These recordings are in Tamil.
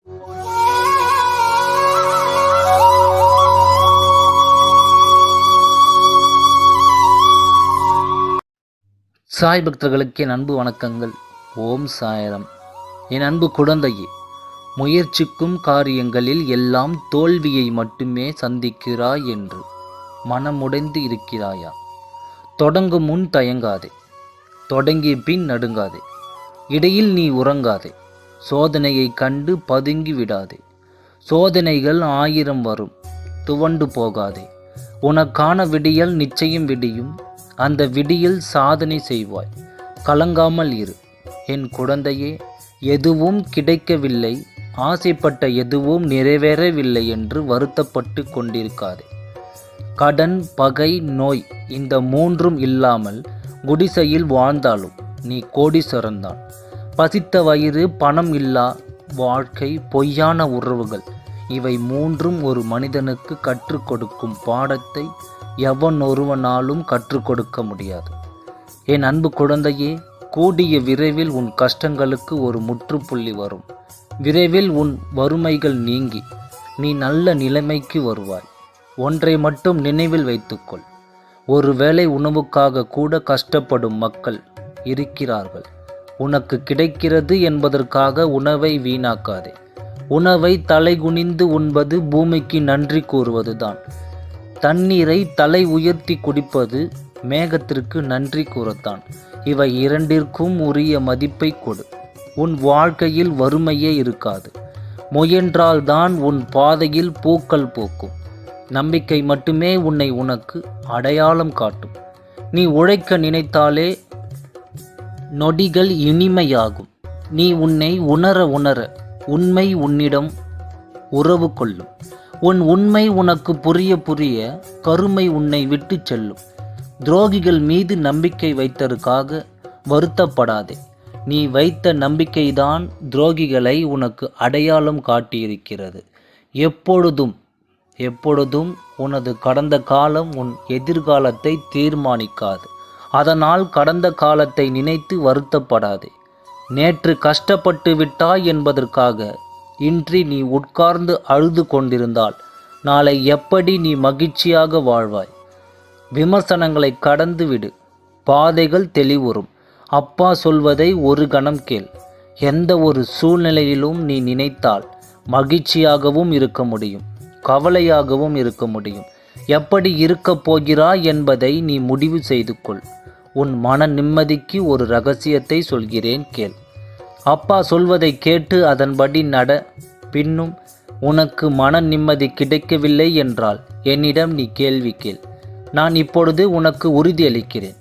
சாய் பக்தர்களுக்கு என் அன்பு வணக்கங்கள். ஓம் சாய்ராம். என் அன்பு குழந்தையே, முயற்சிக்கும் காரியங்களில் எல்லாம் தோல்வியை மட்டுமே சந்திக்கிறாய் என்று மனமுடைந்து இருக்கிறாயா? தொடங்கும் முன் தயங்காதே, தொடங்கிய பின் நடுங்காதே, இடையில் நீ உறங்காதே, சோதனையை கண்டு பதுங்கி விடாதே. சோதனைகள் 1000 வரும், துவண்டு போகாதே. உனக்கான விடியல் நிச்சயம் விடியும். அந்த விடியில் சாதனை செய்வாய். கலங்காமல் இரு என் குழந்தையே. எதுவும் கிடைக்கவில்லை, ஆசைப்பட்ட எதுவும் நிறைவேறவில்லை என்று வருத்தப்பட்டு கொண்டிருக்காதே. கடன், பகை, நோய் இந்த 3ம் இல்லாமல் குடிசையில் வாழ்ந்தாலும் நீ கோடீஸ்வரன்தான். பசித்த வயிறு, பணம் இல்லா வாழ்க்கை, பொய்யான உறவுகள், இவை 3ம் ஒரு மனிதனுக்கு கற்றுக் கொடுக்கும் பாடத்தை எவன் ஒருவனாலும் கற்றுக் கொடுக்க முடியாது. என் அன்பு குழந்தையே, கூடிய விரைவில் உன் கஷ்டங்களுக்கு ஒரு முற்றுப்புள்ளி வரும். விரைவில் உன் வறுமைகள் நீங்கி நீ நல்ல நிலைமைக்கு வருவாய். ஒன்றை மட்டும் நினைவில் வைத்துக்கொள். ஒருவேளை உணவுக்காக கூட கஷ்டப்படும் மக்கள் இருக்கிறார்கள். உனக்கு கிடைக்கிறது என்பதற்காக உணவை வீணாக்காதே. உணவை தலைகுனிந்து உண்பது பூமிக்கு நன்றி கூறுவதுதான். தண்ணீரை தலை உயர்த்தி குடிப்பது மேகத்திற்கு நன்றி கூறத்தான். இவை இரண்டிற்கும் உரிய மதிப்பை கொடு. உன் வாழ்க்கையில் வறுமையே இருக்காது. முயன்றால்தான் உன் பாதையில் பூக்கள் பூக்கும். நம்பிக்கை மட்டுமே உன்னை உனக்கு அடையாளம் காட்டும். நீ உழைக்க நினைத்தாலே நொடிகள் இனிமையாகும். நீ உன்னை உணர உணர உண்மை உன்னிடம் உறவு கொள்ளும். உன் உண்மை உனக்கு புரிய புரிய கருமை உன்னை விட்டு செல்லும். துரோகிகள் மீது நம்பிக்கை வைத்ததற்காக வருத்தப்படாதே. நீ வைத்த நம்பிக்கைதான் துரோகிகளை உனக்கு அடையாளம் காட்டியிருக்கிறது. எப்பொழுதும் உனது கடந்த காலம் உன் எதிர்காலத்தை தீர்மானிக்காது. அதனால் கடந்த காலத்தை நினைத்து வருத்தப்படாதே. நேற்று கஷ்டப்பட்டு விட்டாய் என்பதற்காக இன்றி நீ உட்கார்ந்து அழுது கொண்டிருந்தால் நாளை எப்படி நீ மகிழ்ச்சியாக வாழ்வாய்? விமர்சனங்களை கடந்து விடு. பாதைகள் தெளிவுறும். அப்பா சொல்வதை ஒரு கணம் கேள். எந்த ஒரு சூழ்நிலையிலும் நீ நினைத்தால் மகிழ்ச்சியாகவும் இருக்க முடியும், கவலையாகவும் இருக்க முடியும். எப்படி இருக்கப் போகிறாய் என்பதை நீ முடிவு செய்து கொள். உன் மன நிம்மதிக்கு ஒரு ரகசியத்தை சொல்கிறேன், கேள். அப்பா சொல்வதை கேட்டு அதன்படி நட. பின்னும் உனக்கு மன நிம்மதி கிடைக்கவில்லை என்றால் என்னிடம் நீ கேள்வி கேள். நான் இப்பொழுது உனக்கு உறுதியளிக்கிறேன்.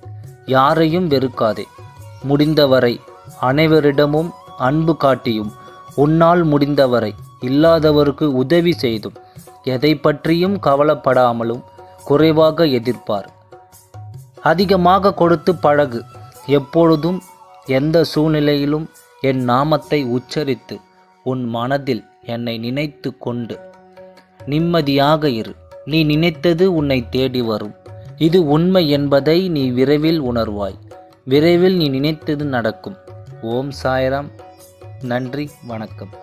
யாரையும் வெறுக்காதே. முடிந்தவரை அனைவரிடமும் அன்பு காட்டியும், உன்னால் முடிந்தவரை இல்லாதவருக்கு உதவி செய்தும், எதை பற்றியும் கவலைப்படாமலும் குறைவாக எதிர்பார். அதிகமாக கொடுத்து பழகு. எப்பொழுதும் எந்த சூழ்நிலையிலும் என் நாமத்தை உச்சரித்து உன் மனதில் என்னை நினைத்து கொண்டு நிம்மதியாக இரு. நீ நினைத்தது உன்னை தேடி வரும். இது உண்மை என்பதை நீ விரைவில் உணர்வாய். விரைவில் நீ நினைத்தது நடக்கும். ஓம் சாய்ராம். நன்றி, வணக்கம்.